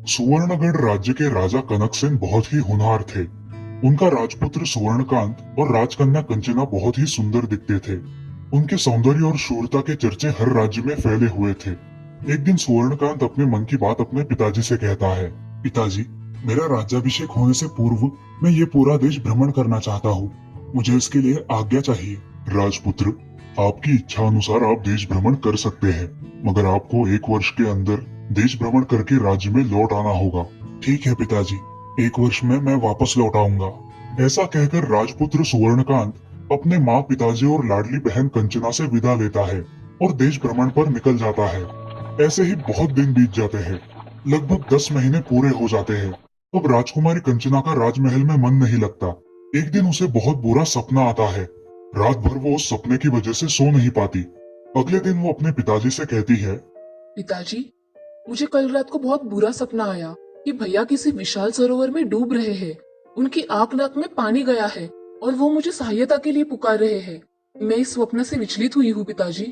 सुवर्णगढ़ राज्य के राजा कनकसेन बहुत ही होनहार थे। उनका राजपुत्र सुवर्णकांत और राजकन्या कंचना बहुत ही सुंदर दिखते थे। उनके सौंदर्य और शूरता के चर्चे हर राज्य में फैले हुए थे। एक दिन सुवर्णकांत अपने मन की बात अपने पिताजी से कहता है, पिताजी, मेरा राज्याभिषेक होने से पूर्व मैं ये पूरा देश भ्रमण करना चाहता हूँ। मुझे इसके लिए आज्ञा चाहिए। राजपुत्र, आपकी इच्छा अनुसार आप देश भ्रमण कर सकते हैं, मगर आपको 1 वर्ष के अंदर देश भ्रमण करके राज्य में लौट आना होगा। ठीक है पिताजी, 1 वर्ष में मैं वापस लौट आऊंगा। ऐसा कहकर राजपुत्र सुवर्णकांत अपने माँ, पिताजी और लाडली बहन कंचना से विदा लेता है और देश भ्रमण पर निकल जाता है। ऐसे ही बहुत दिन बीत जाते हैं। लगभग 10 महीने पूरे हो जाते हैं। अब राजकुमारी कंचना का राजमहल में मन नहीं लगता। एक दिन उसे बहुत बुरा सपना आता है। रात भर वो उस सपने की वजह से सो नहीं पाती। अगले दिन वो अपने पिताजी से कहती है, पिताजी, मुझे कल रात को बहुत बुरा सपना आया कि भैया किसी विशाल सरोवर में डूब रहे हैं। उनकी आंख नाक में पानी गया है और वो मुझे सहायता के लिए पुकार रहे हैं। मैं इस स्वप्न से विचलित हुई हूँ पिताजी।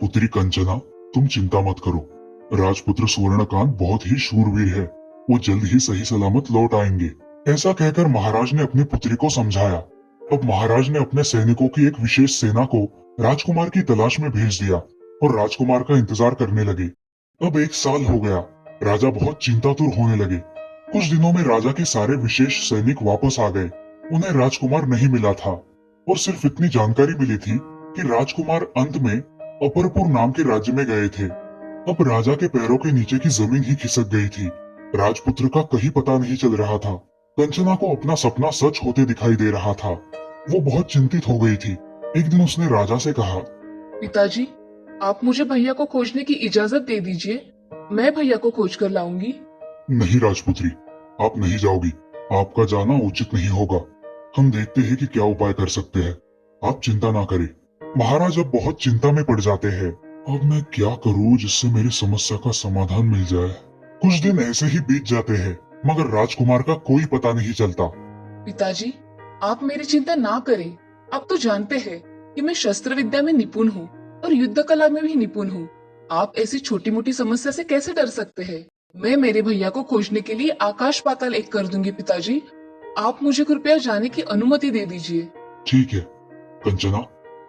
पुत्री कंचना, तुम चिंता मत करो। राजपुत्र सुवर्णकांत बहुत ही शूरवीर है। वो जल्द ही सही सलामत लौट आएंगे। ऐसा कहकर महाराज ने अपनी पुत्री को समझाया। अब महाराज ने अपने सैनिकों की एक विशेष सेना को राजकुमार की तलाश में भेज दिया और राजकुमार का इंतजार करने लगे। अब 1 साल हो गया। राजा बहुत चिंतातुर होने लगे। कुछ दिनों में राजा के सारे विशेष सैनिक वापस आ गए। उन्हें राजकुमार नहीं मिला था और सिर्फ इतनी जानकारी मिली थी कि राजकुमार अंत में अपरपुर नाम के राज्य में गए थे। अब राजा के पैरों के नीचे की जमीन ही खिसक गई थी। राजपुत्र का कहीं पता नहीं चल रहा था। कंचना को अपना सपना सच होते दिखाई दे रहा था। वो बहुत चिंतित हो गई थी। एक दिन उसने राजा से कहा, पिताजी, आप मुझे भैया को खोजने की इजाजत दे दीजिए। मैं भैया को खोज कर लाऊंगी। नहीं राजपुत्री, आप नहीं जाओगी। आपका जाना उचित नहीं होगा। हम देखते हैं कि क्या उपाय कर सकते हैं। आप चिंता ना करें। महाराज अब बहुत चिंता में पड़ जाते हैं। अब मैं क्या करूं जिससे मेरी समस्या का समाधान मिल जाए। कुछ दिन ऐसे ही बीत जाते हैं, मगर राजकुमार का कोई पता नहीं चलता। पिताजी, आप मेरी चिंता ना करें। आप तो जानते हैं कि मैं शस्त्र विद्या में निपुण हूँ और युद्ध कला में भी निपुण हूँ। आप ऐसी छोटी मोटी समस्या से कैसे डर सकते हैं? मैं मेरे भैया को खोजने के लिए आकाश पाताल एक कर दूंगी पिताजी। आप मुझे कृपया जाने की अनुमति दे दीजिए। ठीक है कंचना,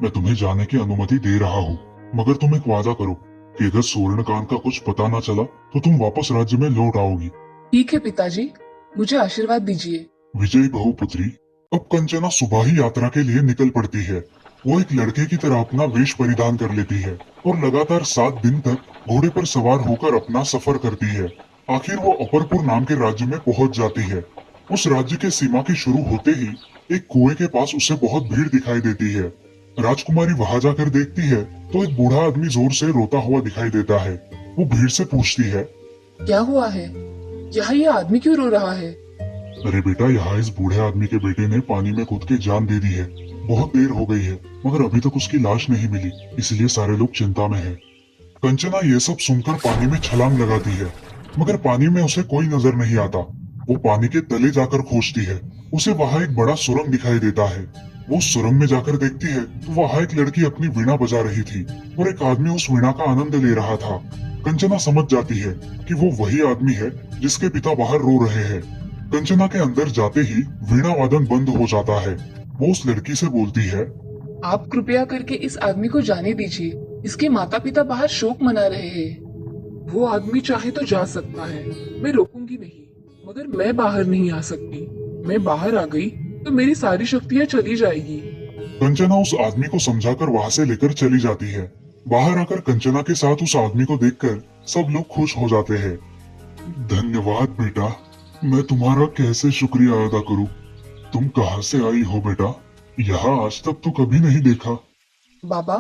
मैं तुम्हें जाने की अनुमति दे रहा हूँ, मगर तुम एक वादा करो कि अगर सुवर्णकांत का कुछ पता न चला तो तुम वापस राज्य में लौट आओगी। ठीक है पिताजी, मुझे आशीर्वाद दीजिए। विजयी बहु पुत्री। अब कंचना सुबह ही यात्रा के लिए निकल पड़ती है। वो एक लड़के की तरह अपना वेश परिधान कर लेती है और लगातार 7 दिन तक घोड़े पर सवार होकर अपना सफर करती है। आखिर वो अपरपुर नाम के राज्य में पहुंच जाती है। उस राज्य के सीमा के शुरू होते ही एक कुएं के पास उसे बहुत भीड़ दिखाई देती है। राजकुमारी वहां जाकर देखती है तो एक बूढ़ा आदमी जोर से रोता हुआ दिखाई देता है। वो भीड़ से पूछती है, क्या हुआ है? यहाँ ये आदमी क्यों रो रहा है? अरे बेटा, यहाँ इस बूढ़े आदमी के बेटे ने पानी में कूद के जान दे दी है। बहुत देर हो गई है, मगर अभी तक उसकी लाश नहीं मिली, इसलिए सारे लोग चिंता में हैं। कंचना ये सब सुनकर पानी में छलांग लगाती है, मगर पानी में उसे कोई नजर नहीं आता। वो पानी के तले जाकर खोजती है। उसे वहाँ एक बड़ा सुरंग दिखाई देता है। वो सुरंग में जाकर देखती है तो वहाँ एक लड़की अपनी वीणा बजा रही थी और एक आदमी उस वीणा का आनंद ले रहा था। कंचना समझ जाती है कि वो वही आदमी है जिसके पिता बाहर रो रहे हैं। कंचना के अंदर जाते ही वीणा वादन बंद हो जाता है। वो उस लड़की से बोलती है, आप कृपया करके इस आदमी को जाने दीजिए। इसके माता पिता बाहर शोक मना रहे हैं। वो आदमी चाहे तो जा सकता है, मैं रोकूंगी नहीं, मगर मैं बाहर नहीं आ सकती। मैं बाहर आ गई तो मेरी सारी शक्तियाँ चली जाएगी। कंचना उस आदमी को समझाकर वहाँ से लेकर चली जाती है। बाहर आकर कंचना के साथ उस आदमी को देखकर सब लोग खुश हो जाते हैं। धन्यवाद बेटा, मैं तुम्हारा कैसे शुक्रिया अदा करूं? तुम कहाँ से आई हो बेटा? यहाँ आज तक तो कभी नहीं देखा। बाबा,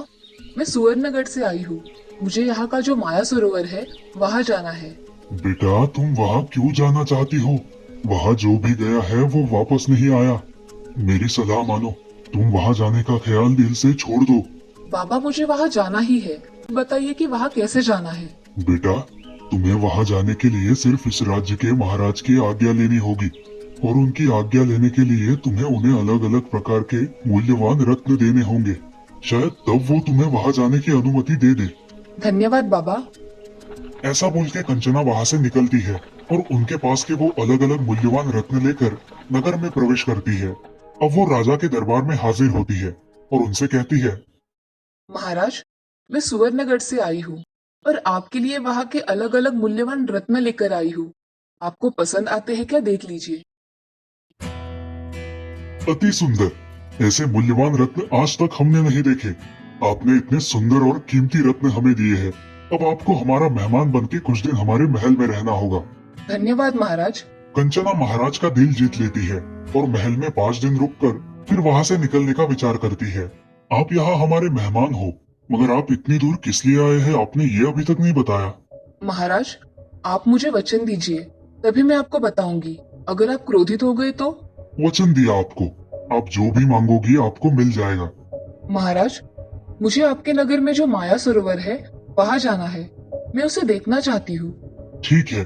मैं सुवर्णगढ़ से आई हूँ। मुझे यहाँ का जो माया सरोवर है वहाँ जाना है। बेटा, तुम वहाँ क्यों जाना चाहती हो? वहाँ जो भी गया है वो वापस नहीं आया। मेरी सलाह मानो, तुम वहाँ जाने का ख्याल दिल से छोड़ दो। बाबा, मुझे वहाँ जाना ही है। बताइए कि वहाँ कैसे जाना है। बेटा, तुम्हें वहाँ जाने के लिए सिर्फ इस राज्य के महाराज की आज्ञा लेनी होगी और उनकी आज्ञा लेने के लिए तुम्हें उन्हें अलग अलग प्रकार के मूल्यवान रत्न देने होंगे। शायद तब वो तुम्हें वहाँ जाने की अनुमति दे दे। धन्यवाद बाबा। ऐसा बोल के कंचना वहाँ से निकलती है और उनके पास के वो अलग अलग मूल्यवान रत्न लेकर नगर में प्रवेश करती है। अब वो राजा के दरबार में हाजिर होती है और उनसे कहती है, महाराज, मैं सुवर्णगढ़ से आई हूँ और आपके लिए वहाँ के अलग अलग मूल्यवान रत्न लेकर आई हूँ। आपको पसंद आते हैं क्या, देख लीजिए। अति सुंदर, ऐसे मूल्यवान रत्न आज तक हमने नहीं देखे। आपने इतने सुंदर और कीमती रत्न हमें दिए हैं। अब आपको हमारा मेहमान बनके कुछ दिन हमारे महल में रहना होगा। धन्यवाद महाराज। कंचना महाराज का दिल जीत लेती है और महल में 5 दिन रुककर फिर वहाँ से निकलने का विचार करती है। आप यहाँ हमारे मेहमान हो, मगर आप इतनी दूर किस लिए आए हैं, आपने ये अभी तक नहीं बताया। महाराज, आप मुझे वचन दीजिए, तभी मैं आपको बताऊंगी। अगर आप क्रोधित हो गए तो? वचन दिया आपको, आप जो भी मांगोगी आपको मिल जाएगा। महाराज, मुझे आपके नगर में जो माया सरोवर है वहाँ जाना है। मैं उसे देखना चाहती हूँ। ठीक है,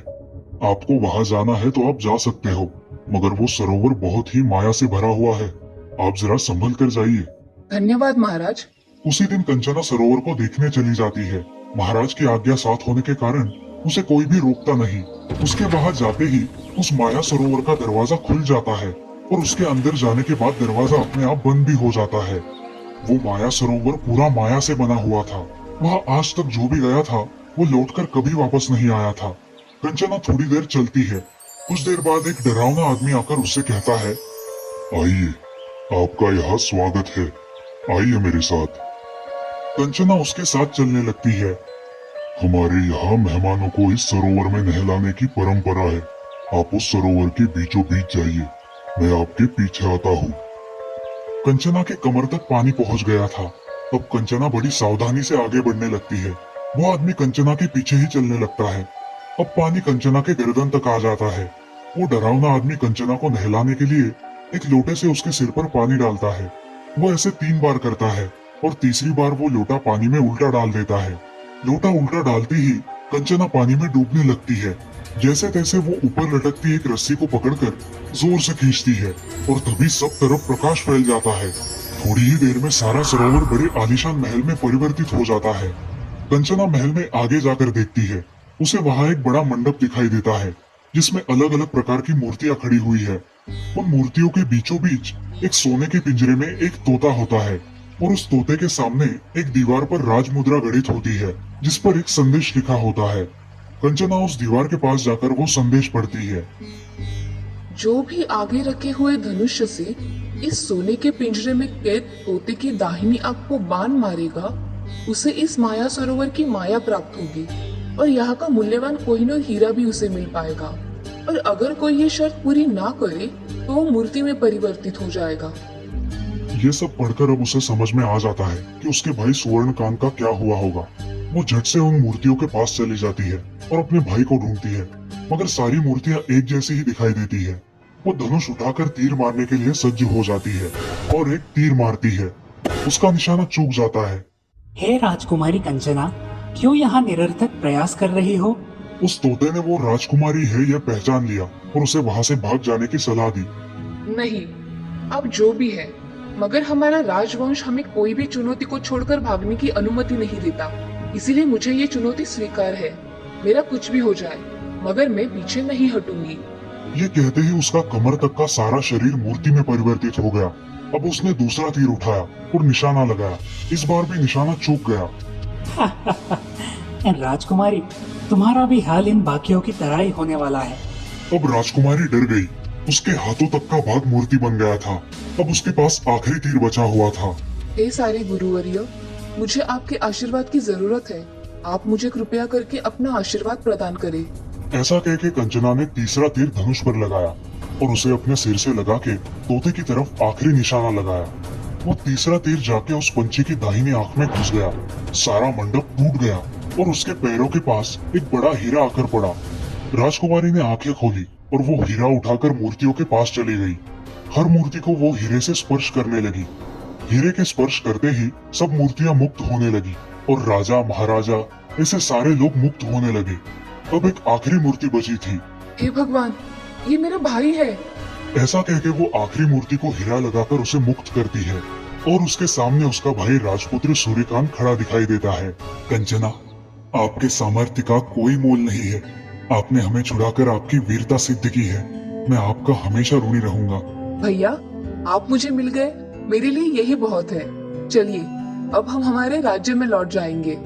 आपको वहाँ जाना है तो आप जा सकते हो, मगर वो सरोवर बहुत ही माया से भरा हुआ है। आप जरा संभल कर जाइए। धन्यवाद महाराज। उसी दिन कंचना सरोवर को देखने चली जाती है। महाराज की आज्ञा साथ होने के कारण उसे कोई भी रोकता नहीं। उसके वहां जाते ही उस माया सरोवर का दरवाजा खुल जाता है और उसके अंदर जाने के बाद दरवाजा अपने आप बंद भी हो जाता है। वो माया सरोवर पूरा माया से बना हुआ था। वहाँ आज तक जो भी गया था वो लौटकर कभी वापस नहीं आया था। कंचना थोड़ी देर चलती है। कुछ देर बाद एक डरावना आदमी आकर उससे कहता है, आइए, आपका यहाँ स्वागत है, आइए मेरे साथ। कंचना उसके साथ चलने लगती है। हमारे यहाँ मेहमानों को इस सरोवर में नहलाने की परंपरा है। आप उस सरोवर के बीचों बीच जाइए, मैं आपके पीछे आता हूँ। कंचना के कमर तक पानी पहुँच गया था। अब कंचना बड़ी सावधानी से आगे बढ़ने लगती है। वो आदमी कंचना के पीछे ही चलने लगता है। अब पानी कंचना के गर्दन तक आ जाता है। वो डरावना आदमी कंचना को नहलाने के लिए एक लोटे से उसके सिर पर पानी डालता है। वो ऐसे 3 बार करता है और तीसरी बार वो लोटा पानी में उल्टा डाल देता है। लोटा उल्टा डालते ही कंचना पानी में डूबने लगती है। जैसे तैसे वो ऊपर लटकती एक रस्सी को पकड़कर जोर से खींचती है और तभी सब तरफ प्रकाश फैल जाता है। थोड़ी ही देर में सारा सरोवर बड़े आलीशान महल में परिवर्तित हो जाता है। कंचना महल में आगे जाकर देखती है। उसे वहाँ एक बड़ा मंडप दिखाई देता है जिसमें अलग अलग प्रकार की मूर्तियां खड़ी हुई है। उन मूर्तियों के बीचों बीच एक सोने के पिंजरे में एक तोता होता है और उस तोते के सामने एक दीवार पर राजमुद्रा गढ़ित होती है जिस पर एक संदेश लिखा होता है। कंचना उस दीवार के पास जाकर वो संदेश पढ़ती है। जो भी आगे रखे हुए धनुष्य से इस सोने के पिंजरे में कैद तोते की दाहिनी आंख को बाण मारेगा, उसे इस माया सरोवर की माया प्राप्त होगी और यहाँ का मूल्यवान कोहिनूर हीरा भी उसे मिल पाएगा। और अगर कोई ये शर्त पूरी ना करे तो वो मूर्ति में परिवर्तित हो जाएगा। ये सब पढ़कर अब उसे समझ में आ जाता है कि उसके भाई सुवर्णकांत का क्या हुआ होगा। वो झट से उन मूर्तियों के पास चली जाती है और अपने भाई को ढूंढती है, मगर सारी मूर्तियां एक जैसी ही दिखाई देती है। वो धनुष उठाकर तीर मारने के लिए सज्ज हो जाती है और एक तीर मारती है। उसका निशाना चूक जाता है। हे राजकुमारी कंचना, क्यों यहाँ निरर्थक प्रयास कर रही हो? उस तोते ने वो राजकुमारी है यह पहचान लिया और उसे वहाँ से भाग जाने की सलाह दी। नहीं, अब जो भी है, मगर हमारा राजवंश हमें कोई भी चुनौती को छोड़कर भागने की अनुमति नहीं देता। इसीलिए मुझे ये चुनौती स्वीकार है। मेरा कुछ भी हो जाए, मगर मैं पीछे नहीं हटूंगी। ये कहते ही उसका कमर तक का सारा शरीर मूर्ति में परिवर्तित हो गया। अब उसने दूसरा तीर उठाया और निशाना लगाया। इस बार भी निशाना चूक गया। राजकुमारी, तुम्हारा भी हाल इन बाकियों की तरह ही होने वाला है। अब राजकुमारी डर गई। उसके हाथों तक का भाग मूर्ति बन गया था। अब उसके पास आखिरी तीर बचा हुआ था। हे सारे गुरुवर्य, मुझे आपके आशीर्वाद की जरूरत है। आप मुझे कृपया करके अपना आशीर्वाद प्रदान करें। ऐसा कह के कंचना ने तीसरा तीर धनुष पर लगाया और उसे अपने सिर से लगा के तोते की तरफ आखिरी निशाना लगाया। वो तीसरा तीर जाके उस पंछी की दाहिनी आंख में घुस गया। सारा मंडप टूट गया और उसके पैरों के पास एक बड़ा हीरा आकर पड़ा। राजकुमारी ने आंखें खोली और वो हीरा उठाकर मूर्तियों के पास चली गई। हर मूर्ति को वो हीरे से स्पर्श करने लगी। हीरे के स्पर्श करते ही सब मूर्तियां मुक्त होने लगी और राजा महाराजा ऐसे सारे लोग मुक्त होने लगे। अब एक आखिरी मूर्ति बची थी। हे भगवान, ये मेरा भाई है। ऐसा कह के वो आखिरी मूर्ति को हीरा लगाकर उसे मुक्त करती है और उसके सामने उसका भाई राजपुत्र सूर्यकांत खड़ा दिखाई देता है। कंचना, आपके सामर्थ्य का कोई मोल नहीं है। आपने हमें छुड़ाकर आपकी वीरता सिद्ध की है। मैं आपका हमेशा ऋणी रहूंगा। भैया, आप मुझे मिल गए, मेरे लिए यही बहुत है। चलिए, अब हम हमारे राज्य में लौट जाएंगे।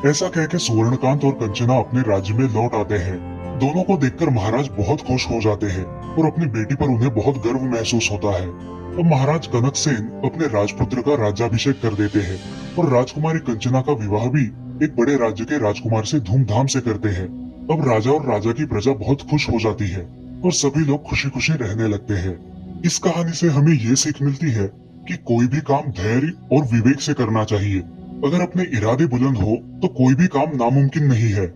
ऐसा कहकर सुवर्णकांत और कंचना अपने राज्य में लौट आते हैं। दोनों को देखकर महाराज बहुत खुश हो जाते हैं और अपनी बेटी पर उन्हें बहुत गर्व महसूस होता है। अब महाराज कनकसेन अपने राजपुत्र का राज्याभिषेक कर देते हैं और राजकुमारी कंचना का विवाह भी एक बड़े राज्य के राजकुमार से धूमधाम से करते हैं। अब राजा और राजा की प्रजा बहुत खुश हो जाती है और सभी लोग खुशी खुशी रहने लगते हैं। इस कहानी से हमें ये सीख मिलती है कि कोई भी काम धैर्य और विवेक से करना चाहिए। अगर अपने इरादे बुलंद हो तो कोई भी काम नामुमकिन नहीं है।